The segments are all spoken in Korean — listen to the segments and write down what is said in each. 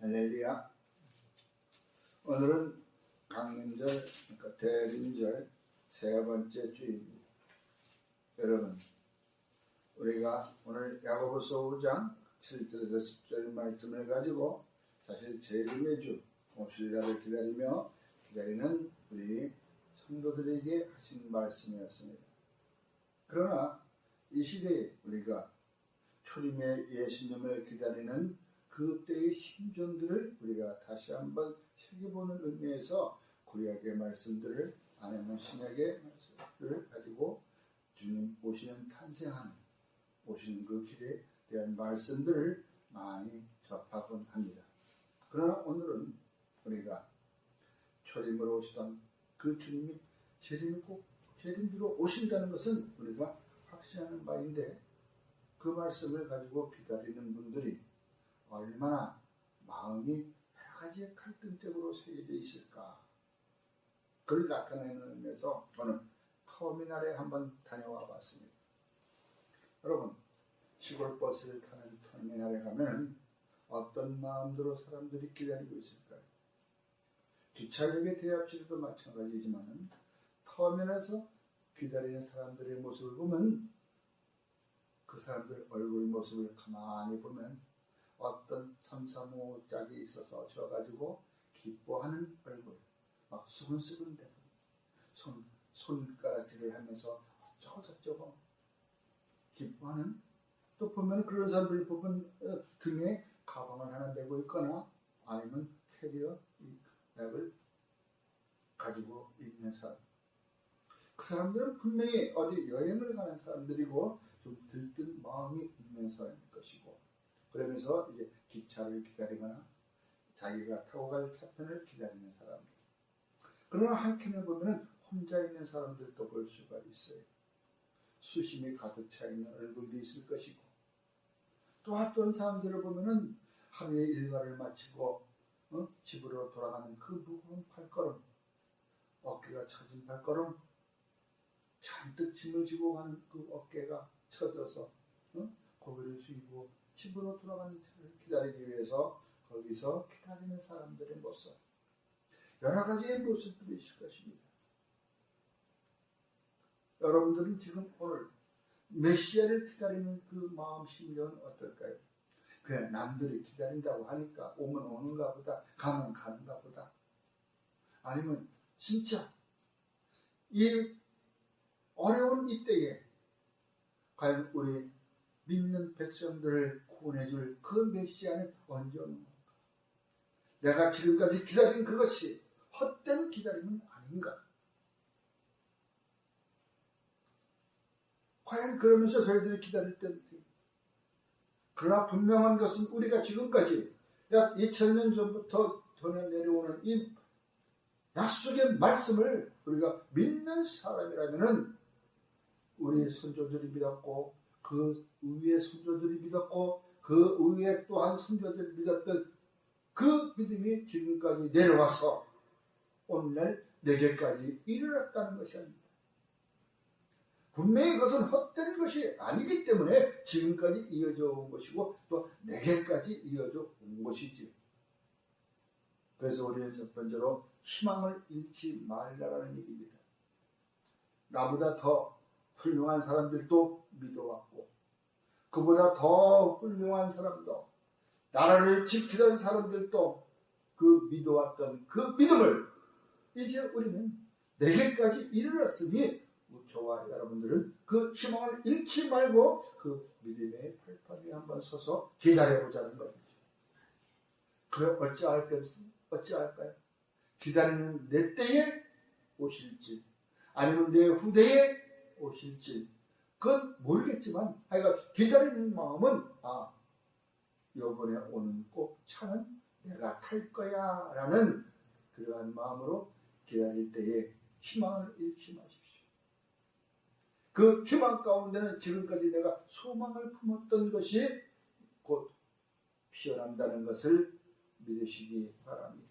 할렐루야. 오늘은 강림절, 그러니까 대림절 세 번째 주입니다. 여러분, 우리가 오늘 야고보서 5장 7절에서 10절 말씀을 가지고 사실 재림의 주 오실날을 기다리는 우리 성도들에게 하신 말씀이었습니다. 그러나 이 시대에 우리가 초림의 예수님을 기다리는 그때의 심정들을 우리가 다시 한번 새겨보는 의미에서 구약의 말씀들을 아니면 신약의 말씀들을 가지고 주님 오시는 탄생하는 오시는 그 길에 대한 말씀들을 많이 접하곤 합니다. 그러나 오늘은 우리가 초림으로 오시던 그 주님이 재림으로 오신다는 것은 우리가 확신하는 바인데 그 말씀을 가지고 기다리는 분들이 얼마나 마음이 여러 가지 갈등적으로 새겨져 있을까? 그걸 나타내는 의미에서 저는 터미널에 한번 다녀와 봤습니다. 여러분, 시골 버스를 타는 터미널에 가면 어떤 마음으로 사람들이 기다리고 있을까요? 기차역의 대합실도 마찬가지지만 터미널에서 기다리는 사람들의 모습을 보면 그 사람들 얼굴 모습을 가만히 보면 어떤 삼삼오오 짝이 있어서 져가지고 기뻐하는 얼굴, 막 수근수근대고 손가락질을 하면서 어쩌고저쩌고 기뻐하는, 또 보면 그런 사람들 보면 등에 가방을 하나 메고 있거나 아니면 캐리어 백을 가지고 있는 사람, 그 사람들은 분명히 어디 여행을 가는 사람들이고 좀 들뜬 마음이 있는 사람일 것이고, 그러면서 이제 기차를 기다리거나 자기가 타고 갈 차편을 기다리는 사람들. 그러나 한켠에 보면 혼자 있는 사람들도 볼 수가 있어요. 수심이 가득 차 있는 얼굴도 있을 것이고, 또 어떤 사람들을 보면은 하루의 일과를 마치고 집으로 돌아가는 그 무거운 발걸음, 어깨가 처진 발걸음, 잔뜩 짐을 지고 가는 그 어깨가 처져서 고개를 숙이고 집으로 돌아가는 차를 기다리기 위해서 거기서 기다리는 사람들의 모습, 여러 가지의 모습들이 있을 것입니다. 여러분들은 지금 오늘 메시아를 기다리는 그 마음 심정은 어떨까요? 그냥 남들이 기다린다고 하니까 오면 오는가 보다, 가면 가는가 보다, 아니면 진짜 이 어려운 이때에 과연 우리 믿는 백성들을 구원해줄 그 메시아는 언제 오는 건가? 내가 지금까지 기다린 그것이 헛된 기다림은 아닌가? 과연 그러면서 저희들이 기다릴 때, 그러나 분명한 것은 우리가 지금까지 약 2000년 전부터 전해 내려오는 이 약속의 말씀을 우리가 믿는 사람이라면은 우리 선조들이 믿었고, 그 위에 선조들이 믿었고, 그 위에 또한 선조들이 믿었던 그 믿음이 지금까지 내려와서 오늘날 내게까지 이르렀다는 것이 아닙니다. 분명히 그것은 헛된 것이 아니기 때문에 지금까지 이어져 온 것이고 또 내게까지 이어져 온 것이지. 그래서 우리는 첫 번째로 희망을 잃지 말라는 얘기입니다. 나보다 더 훌륭한 사람들도 믿어왔고, 그보다 더 훌륭한 사람도, 나라를 지키던 사람들도 그 믿어왔던 그 믿음을 이제 우리는 내게까지 이르렀으니 저와 여러분들은 그 희망을 잃지 말고 그 믿음의 발판 위에 한번 서서 기다려보자는 것이죠. 그럼 어찌할까요? 기다리는 내 때에 오실지 아니면 내 후대에 오실지 그건 모르겠지만 하여간 기다리는 마음은 요번에 오는 꼭 차는 내가 탈 거야 라는 그러한 마음으로 기다릴 때에 희망을 잃지 마십시오. 그 희망 가운데는 지금까지 내가 소망을 품었던 것이 곧 피어난다는 것을 믿으시기 바랍니다.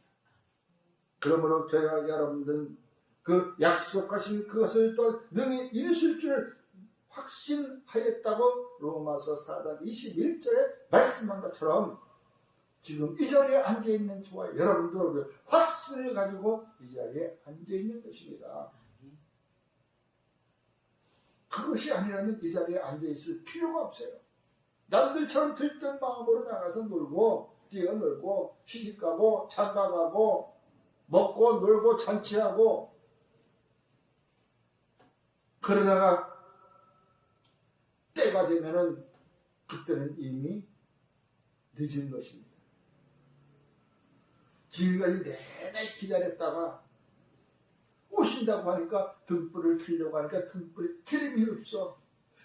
그러므로 저희와 여러분들은 그 약속하신 그것을 또 능히 이루실 줄 확신하였다고 로마서 4장 21절에 말씀한 것처럼 지금 이 자리에 앉아있는 저와 여러분들 확신을 가지고 이 자리에 앉아있는 것입니다. 그것이 아니라면 이 자리에 앉아있을 필요가 없어요. 남들처럼 들뜬 마음으로 나가서 놀고 뛰어놀고 시집가고 장가가고 먹고 놀고 잔치하고 그러다가 때가 되면은 그때는 이미 늦은 것입니다. 지금까지 내내 기다렸다가 오신다고 하니까 등불을 켜려고 하니까 등불에 기름이 없어.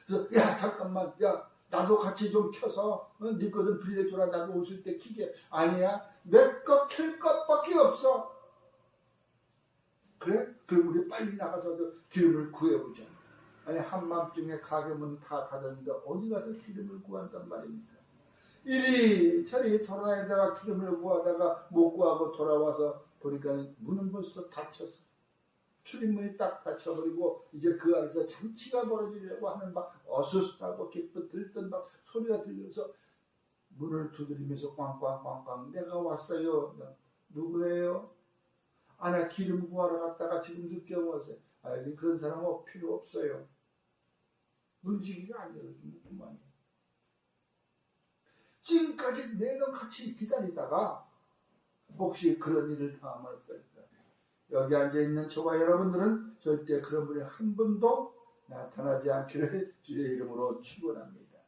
그래서 야 잠깐만 야 나도 같이 좀 켜서 네 거 좀 빌려줘라. 나도 오실 때 켜게. 아니야 내 거 켤 것밖에 없어. 그래? 그럼 우리 빨리 나가서 기름을 구해보자. 아니 한밤중에 가게 문 다 닫았는데 어디 가서 기름을 구한단 말입니까? 이리저리 돌아다니다가 기름을 구하다가 못 구하고 돌아와서 보니까 문은 벌써 닫혔어. 출입문이 딱 닫혀버리고 이제 그 안에서 잔치가 벌어지려고 하는 막 어수선하고 기쁘 들뜬 막 소리가 들려서 문을 두드리면서 꽝꽝꽝꽝 내가 왔어요. 누구예요? 아, 나 기름 구하러 갔다가 지금 늦게 왔어요. 아, 그런 사람은 필요 없어요. 문지기가 안 열어주면 그만이에요. 지금까지 내가 같이 기다리다가 혹시 그런 일을 당하면 어떨까? 여기 앉아있는 저와 여러분들은 절대 그런 분이 한 분도 나타나지 않기를 주의 이름으로 축원합니다.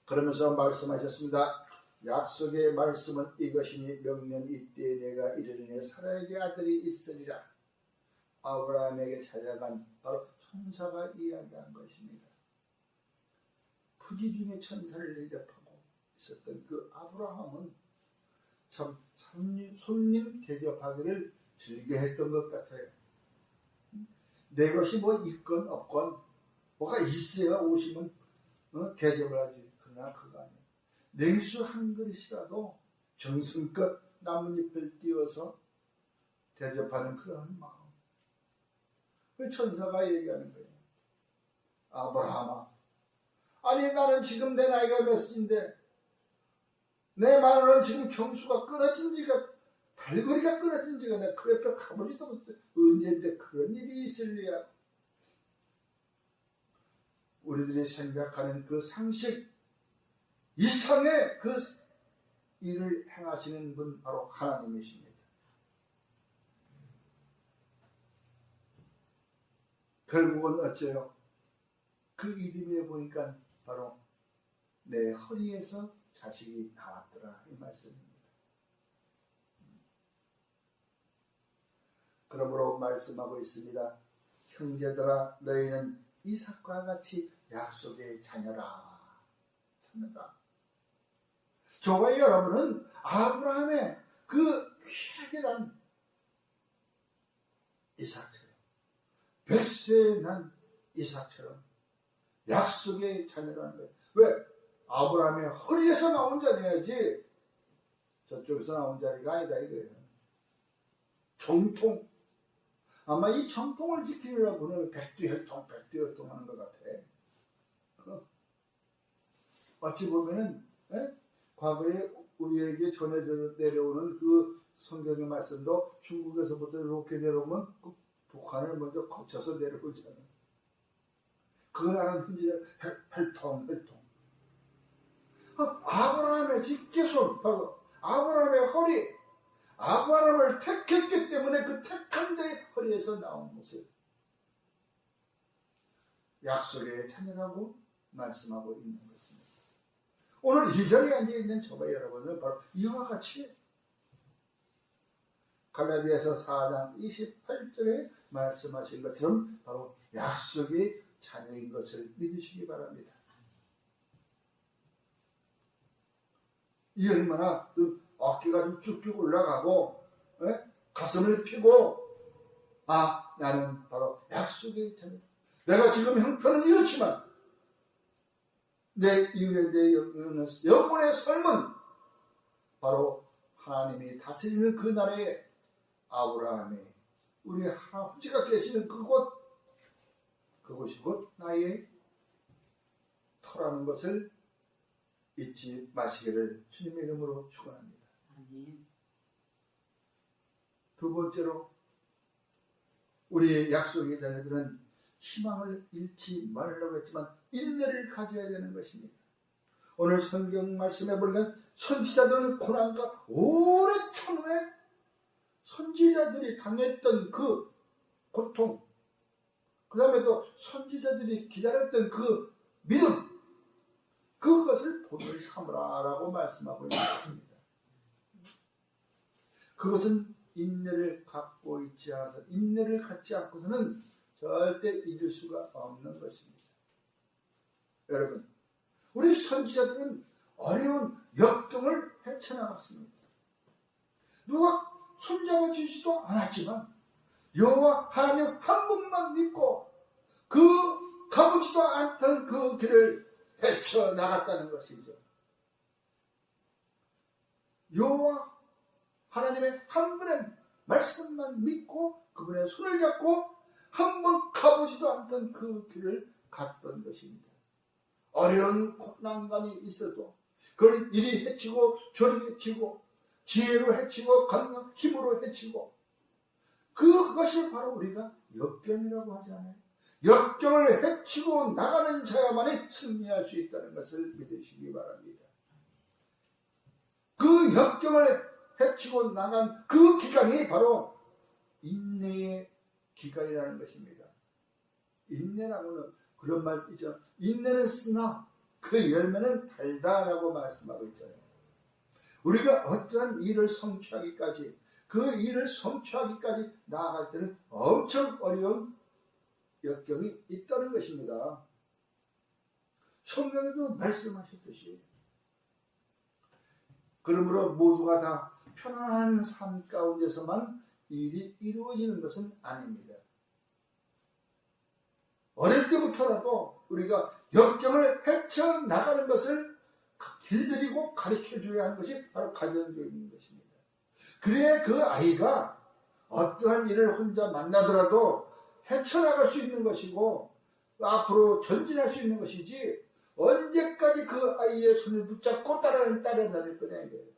그러면서 말씀하셨습니다. 약속의 말씀은 이것이니 명년 이때에 내가 이르리니 사라에게 아들이 있으리라. 아브라함에게 찾아간 바로 천사가 이야기한 것입니다. 부지 중에 천사를 대접하고 있었던 그 아브라함은 참 손님 대접하기를 즐겨했던 것 같아요. 내 것이 뭐 있건 없건 뭐가 있어야 오시면 대접을 하지. 그러나 그거 아니에요. 냉수 한 그릇이라도 정성껏 나뭇잎을 띄워서 대접하는 그런 마음. 그 천사가 얘기하는 거예요. 아브라함아, 아니 나는 지금 내 나이가 몇인데 내 마누라는 지금 경수가 끊어진 지가 발걸이가 끊어진 지가 내가 그 옆에 가보지도 못해. 언제인데 그런 일이 있을리야. 우리들이 생각하는 그 상식 이상의 그 일을 행하시는 분 바로 하나님이십니다. 결국은 어째요? 그 이름에 보니까 바로 내 허리에서 자식이 나왔더라 이 말씀입니다. 그러므로 말씀하고 있습니다. 형제들아 너희는 이삭과 같이 약속의 자녀라. 자녀다. 저와 여러분은 아브라함의 그 귀하게란 이삭처럼 뱃새에 난 이삭처럼 약속의 자녀라는 거예요. 왜? 아브라함의 허리에서 나온 자녀야지 저쪽에서 나온 자리가 아니다 이거예요. 정통. 아마 이 정통을 지키려고는 백두혈통 하는 것 같아. 어찌 보면은 과거에 우리에게 전해져 내려오는 그 성경의 말씀도 중국에서부터 이렇게 내려오면 그 북한을 먼저 거쳐서 내려오잖아요. 그 나라는 흔히 혈통. 아브라함의 직계손, 바로 아브라함의 허리, 아브라함을 택했기 때문에 그 택한 자의 허리에서 나온 모습. 약속의 자녀라고 말씀하고 있는 것입니다. 오늘 이 자리에 앉아있는 저와 여러분은 바로 이와 같이 갈라디아서 4장 28절에 말씀하신 것처럼 바로 약속의 자녀인 것을 믿으시기 바랍니다. 이 얼마나 어깨가 좀 쭉쭉 올라가고 가슴을 펴고 나는 바로 약속의 자녀다. 내가 지금 형편은 이렇지만 내 이후에 내 영혼의 삶은 바로 하나님이 다스리는 그 나라에 아브라함이 우리 할아버지가 계시는 그곳이 곧 나의 터라는 것을 잊지 마시기를 주님의 이름으로 축원합니다. 아멘. 두 번째로 우리의 약속의 자녀들은 희망을 잃지 말라고 했지만 인내를 가져야 되는 것입니다. 오늘 성경 말씀에 보면 선지자들은 고난과 오랜 후에 선지자들이 당했던 그 고통, 그 다음에 또 선지자들이 기다렸던 그 믿음, 그것을 본을 삼으라라고 말씀하고 있는 것입니다. 그것은 인내를 갖고 있지 않아서, 인내를 갖지 않고서는 절대 잊을 수가 없는 것입니다. 여러분, 우리 선지자들은 어려운 역경을 헤쳐나갔습니다. 누가 손잡아 주지도 않았지만 여호와 하나님 한 분만 믿고 그 가보지도 않던 그 길을 헤쳐나갔다는 것이죠. 여호와 하나님의 한 분의 말씀만 믿고 그분의 손을 잡고 한 번 가보지도 않던 그 길을 갔던 것입니다. 어려운 난관이 있어도 그걸 이리 해치고 저리 해치고 지혜로 해치고 건강 힘으로 해치고 그것이 바로 우리가 역경이라고 하잖아요. 역경을 해치고 나가는 자야만이 승리할 수 있다는 것을 믿으시기 바랍니다. 그 역경을 해치고 나간 그 기간이 바로 인내의 기간이라는 것입니다. 인내라고는 그런 말 있죠. 인내는 쓰나 그 열매는 달다라고 말씀하고 있잖아요. 우리가 어떠한 일을 성취하기까지 그 일을 성취하기까지 나아갈 때는 엄청 어려운 역경이 있다는 것입니다. 성경에도 말씀하셨듯이 그러므로 모두가 다 편안한 삶 가운데서만 일이 이루어지는 것은 아닙니다. 어릴 때부터라도 우리가 역경을 헤쳐나가는 것을 길들이고 가르쳐줘야 하는 것이 바로 가정교육인 것입니다. 그래야 그 아이가 어떠한 일을 혼자 만나더라도 헤쳐나갈 수 있는 것이고 앞으로 전진할 수 있는 것이지 언제까지 그 아이의 손을 붙잡고 따라다닐 거냐 이거예요.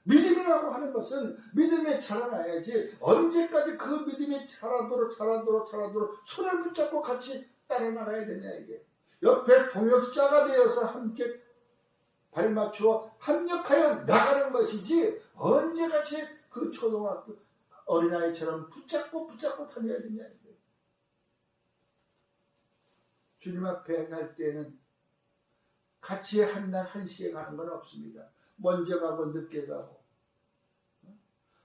믿음이라고 하는 것은 믿음에 자라나야지 언제까지 그 믿음이 자라도록 손을 붙잡고 같이 따라나가야 되냐 이게. 옆에 동역자가 되어서 함께 발맞추어 합력하여 나가는 것이지 언제같이 그 초등학교 어린아이처럼 붙잡고 다녀야 되냐 이게. 주님 앞에 갈 때는 같이 한날 한시에 가는 건 없습니다. 먼저 가고 늦게 가고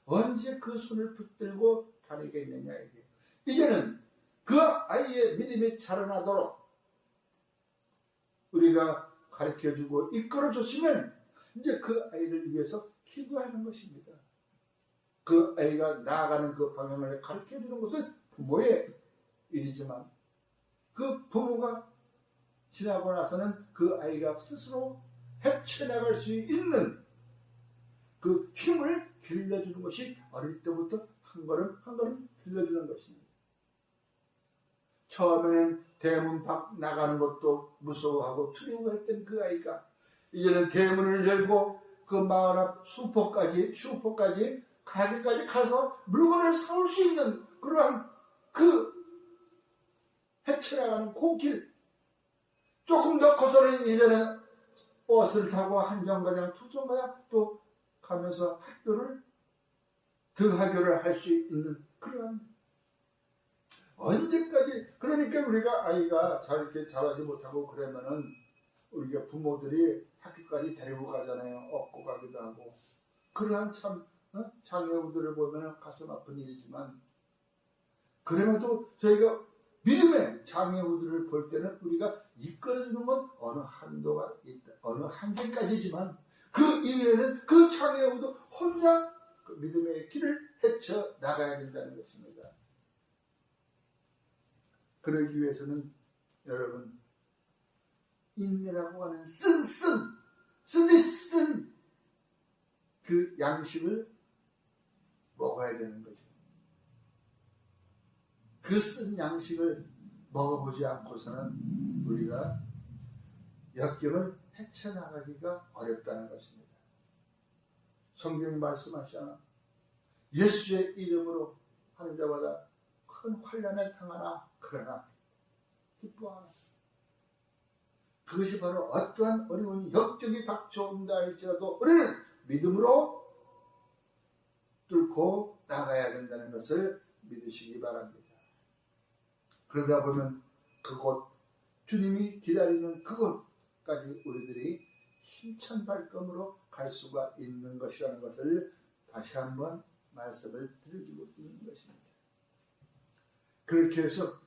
언제 그 손을 붙들고 다니겠느냐 이게. 이제는 그 아이의 믿음이 자라나도록 우리가 가르쳐주고 이끌어줬으면 이제 그 아이를 위해서 기도하는 것입니다. 그 아이가 나아가는 그 방향을 가르쳐주는 것은 부모의 일이지만 그 부모가 지나고 나서는 그 아이가 스스로 헤쳐나갈 수 있는 그 힘을 길러주는 것이 어릴 때부터 한 걸음 한 걸음 길러주는 것입니다. 처음에는 대문 밖 나가는 것도 무서워하고 두려워했던 그 아이가 이제는 대문을 열고 그 마을 앞 슈퍼까지 가게까지 가서 물건을 사올 수 있는 그러한 그 헤쳐나가는 그 길, 조금 더 커서는 이제는 버스를 타고 한 정거장, 두 정거장 또 가면서 등하교를 할 수 있는 그런 언제까지. 그러니까 우리가 아이가 이렇게 잘하지 못하고 그러면은 우리가 부모들이 학교까지 데리고 가잖아요. 업고 가기도 하고. 그러한 참 장애우들을 보면 가슴 아픈 일이지만 그래도 저희가 믿음의 장애우들을 볼 때는 우리가 이끌어주는 건 어느 한도가 있다, 어느 한계까지지만 그 이후에는 그 장애우도 혼자 그 믿음의 길을 헤쳐 나가야 된다는 것입니다. 그러기 위해서는 여러분 인내라고 하는 쓴 그 양식을 먹어야 되는 거죠. 그 쓴 양식을 먹어보지 않고서는 우리가 역경을 헤쳐나가기가 어렵다는 것입니다. 성경이 말씀하시잖아. 예수의 이름으로 하는 자마다 큰 환난을 당하나 그러나 기뻐하라. 그것이 바로 어떠한 어려운 역경이 닥쳐온다 할지라도 우리는 믿음으로 뚫고 나가야 된다는 것을 믿으시기 바랍니다. 그러다 보면 그곳, 주님이 기다리는 그곳까지 우리들이 힘찬 발걸음으로 갈 수가 있는 것이라는 것을 다시 한번 말씀을 드려주고 있는 것입니다. 그렇게 해서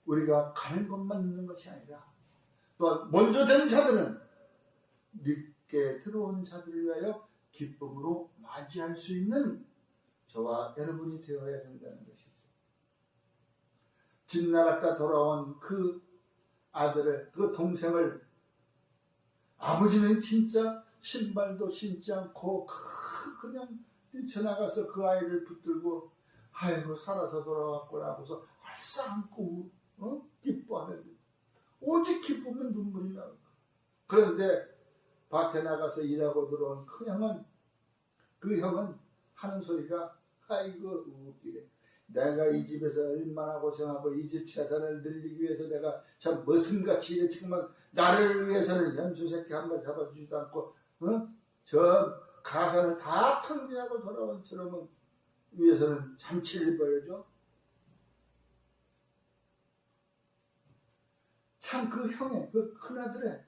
우리가 가는 것만 있는 것이 아니라 또 먼저 된 자들은 늦게 들어온 자들을 위하여 기쁨으로 맞이할 수 있는 저와 여러분이 되어야 된다는 것이죠. 집 나갔다 돌아온 그 아들을, 그 동생을 아버지는 진짜 신발도 신지 않고 그냥 뛰쳐나가서 그 아이를 붙들고 아이고 살아서 돌아왔구나 하고서 얼싸안고 기뻐하는, 오직 기쁘면 눈물이 나는 거야. 그런데 밭에 나가서 일하고 들어온 그 형은 하는 소리가 아이고 웃기네. 내가 이 집에서 얼마나 고생하고 이 집 재산을 늘리기 위해서 내가 참 머슴같이 일했지만 나를 위해서는 염소새끼 한 번 잡아주지도 않고 저 가산을 다 탕진하고 돌아온 저놈은 위해서는 잔치를 벌여줘. 참 그 형의, 그 큰아들의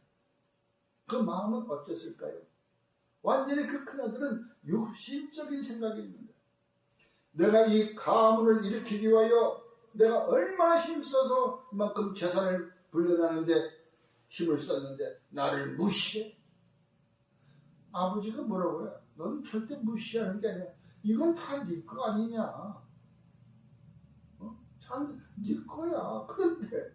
그 마음은 어땠을까요? 완전히 그 큰아들은 육신적인 생각이 있는데, 내가 이 가문을 일으키기 위하여 내가 얼마나 힘써서 이만큼 재산을 불려나는데 힘을 썼는데 나를 무시해? 아버지가 뭐라고 해? 너는 절대 무시하는 게 아니야. 이건 다 네 거 아니냐? 참 네 거야. 그런데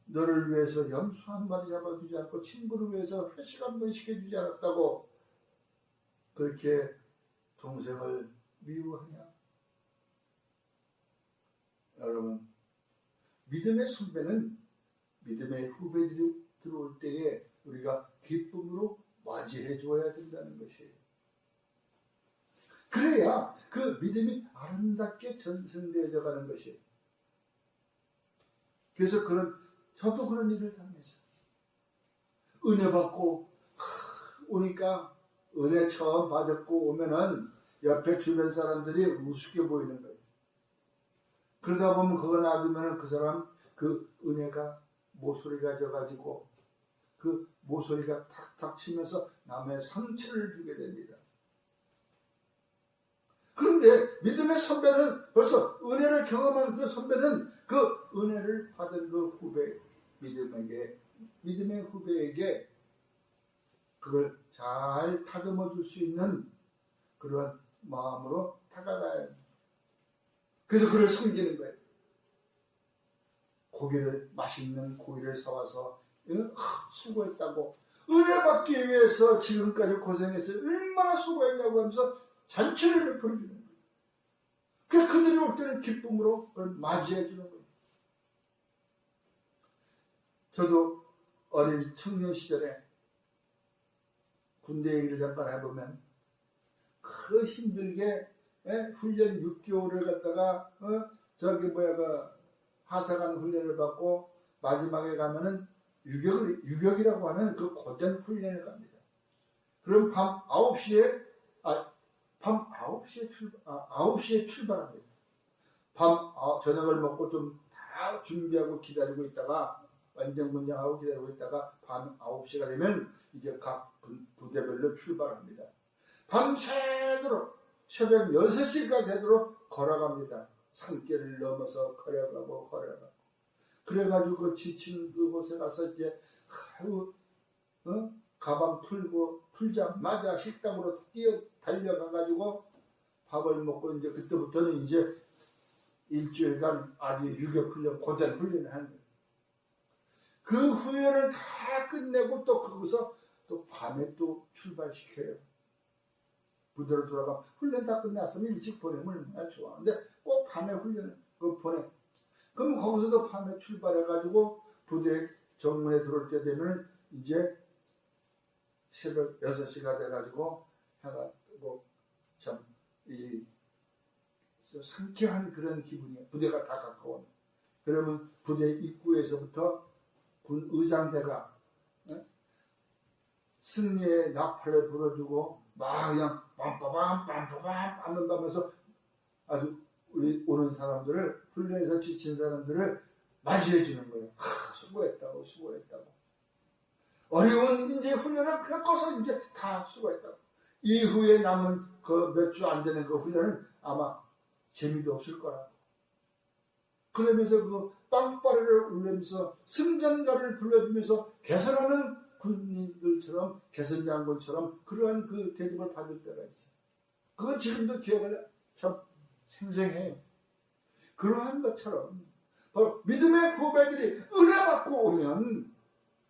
너를 위해서 염소 한 마리 잡아주지 않고 친구를 위해서 회식 한 번 시켜주지 않았다고 그렇게 동생을 미워하냐? 여러분, 믿음의 선배는 믿음의 후배들이 들어올 때에 우리가 기쁨으로 맞이해 줘야 된다는 것이에요. 그래야 그 믿음이 아름답게 전승되어져 가는 것이에요. 그래서 저도 그런 일을 당했어요. 은혜 받고 오니까 은혜 처음 받았고 오면은 옆에 주변 사람들이 우습게 보이는 거예요. 그러다 보면 그거 놔두면 그 사람 그 은혜가 모서리가 져가지고 그 모서리가 탁탁 치면서 남의 상처를 주게 됩니다. 그런데 믿음의 선배는 벌써 은혜를 경험한 그 선배는 그 은혜를 받은 그 후배, 믿음의 후배에게 그걸 잘 다듬어 줄 수 있는 그런 마음으로 다가가야 해요. 그래서 그를 섬기는 거예요. 맛있는 고기를 사와서 수고했다고, 은혜 받기 위해서 지금까지 고생해서 얼마나 수고했냐고 하면서 잔치를 베풀어 주는 거예요. 그래서 그들이 올 때는 기쁨으로 그걸 맞이해 주는 거예요. 저도 어린 청년 시절에 군대 얘기를 잠깐 해보면 그 힘들게 훈련 6개월을 갖다가 하사관 훈련을 받고 마지막에 가면은 유격이라고 하는 그 고된 훈련을 갑니다. 그럼 밤 9시에 출발합니다. 저녁을 먹고 좀 다 준비하고 기다리고 있다가 완전문장하고 기다리고 있다가 밤 9시가 되면 이제 각 부대별로 출발합니다. 밤새도록 새벽 6시가 되도록 걸어갑니다. 산길을 넘어서 걸어가고 그래가지고 그 지친 그곳에 가서 이제 가방 풀자마자 식당으로 달려가가지고 밥을 먹고 이제 그때부터는 이제 일주일간 아주 유격훈련, 고된 훈련을 하는 거예요. 그 훈련을 다 끝내고 또 거기서 또 밤에 또 출발시켜요. 부대로 돌아가면 훈련 다 끝났으면 일찍 보내면 얼마나 좋아. 근데 꼭 밤에 훈련을 보내. 그럼 거기서도 밤에 출발해가지고 부대에 정문에 들어올 때 되면 이제 새벽 6시가 돼가지고 해가 뜨고 참 이 상쾌한 그런 기분이에요. 부대가 다 가까워. 그러면 부대 입구에서부터 군 의장대가 승리의 나팔을 불어주고 막 그냥 빰빠밤 빰빠밤 하면서 아주 우리 오는 사람들을 훈련에서 지친 사람들을 맞이해 주는 거예요. 수고했다고 수고했다고. 어려운 이제 훈련을 그냥 꺼서 이제 다 수고했다고. 이후에 남은 그 몇 주 안 되는 그 훈련은 아마 재미도 없을 거라고. 그러면서 그 빵빠레를 울리면서 승전가를 불러주면서 개선하는 군인들처럼 개선장군처럼 그러한 그 대접을 받을 때가 있어요. 그거 지금도 기억을 참 생생해요. 그러한 것처럼 바로 믿음의 후배들이 은혜 받고 오면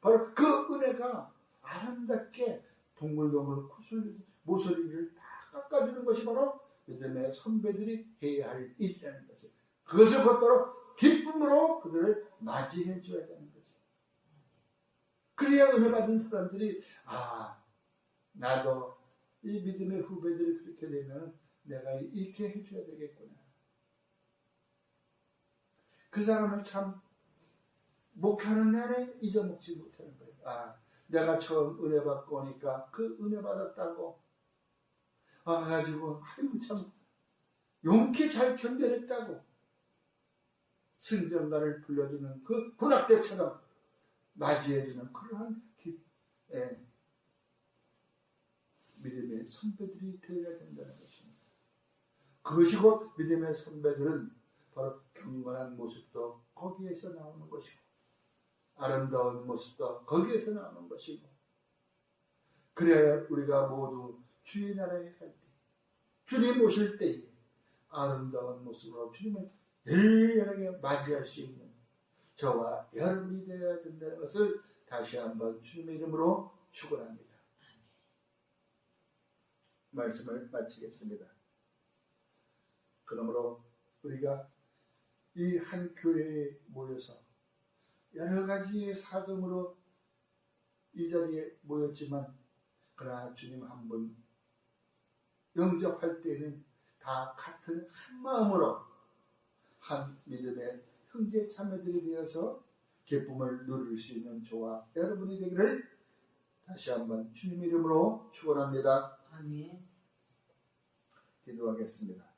바로 그 은혜가 아름답게 동글동글 모서리를 다 깎아주는 것이 바로 믿음의 선배들이 해야 할 일이라는 것이에요. 그것을 곧바로 기쁨으로 그들을 맞이해 줘야 되는 거죠. 그래야 은혜 받은 사람들이 나도 이 믿음의 후배들이 그렇게 되면 내가 이렇게 해줘야 되겠구나. 그 사람을 참 목하는 내내 잊어먹지 못하는 거예요. 내가 처음 은혜 받고 오니까 그 은혜 받았다고 가지고 참 용케 잘 견뎌냈다고 승전가를 불러주는 그 군악대처럼 맞이해주는 그러한 믿음의 선배들이 되어야 된다는 것입니다. 그것이 곧 믿음의 선배들은 바로 경건한 모습도 거기에서 나오는 것이고 아름다운 모습도 거기에서 나오는 것이고 그래야 우리가 모두 주의 나라에 갈 때 주님 오실 때 아름다운 모습으로 주님을 열렬하게 맞이할 수 있는 저와 여러분이 되어야 된다는 것을 다시 한번 주님의 이름으로 축원합니다. 말씀을 마치겠습니다. 그러므로 우리가 이 한 교회에 모여서 여러 가지의 사정으로 이 자리에 모였지만 그러나 주님 한 분 영접할 때는 다 같은 한 마음으로 한 믿음의 형제 자매들이 되어서 기쁨을 누릴 수 있는 저와 여러분이 되기를 다시 한번 주님 이름으로 축원합니다. 아멘. 기도하겠습니다.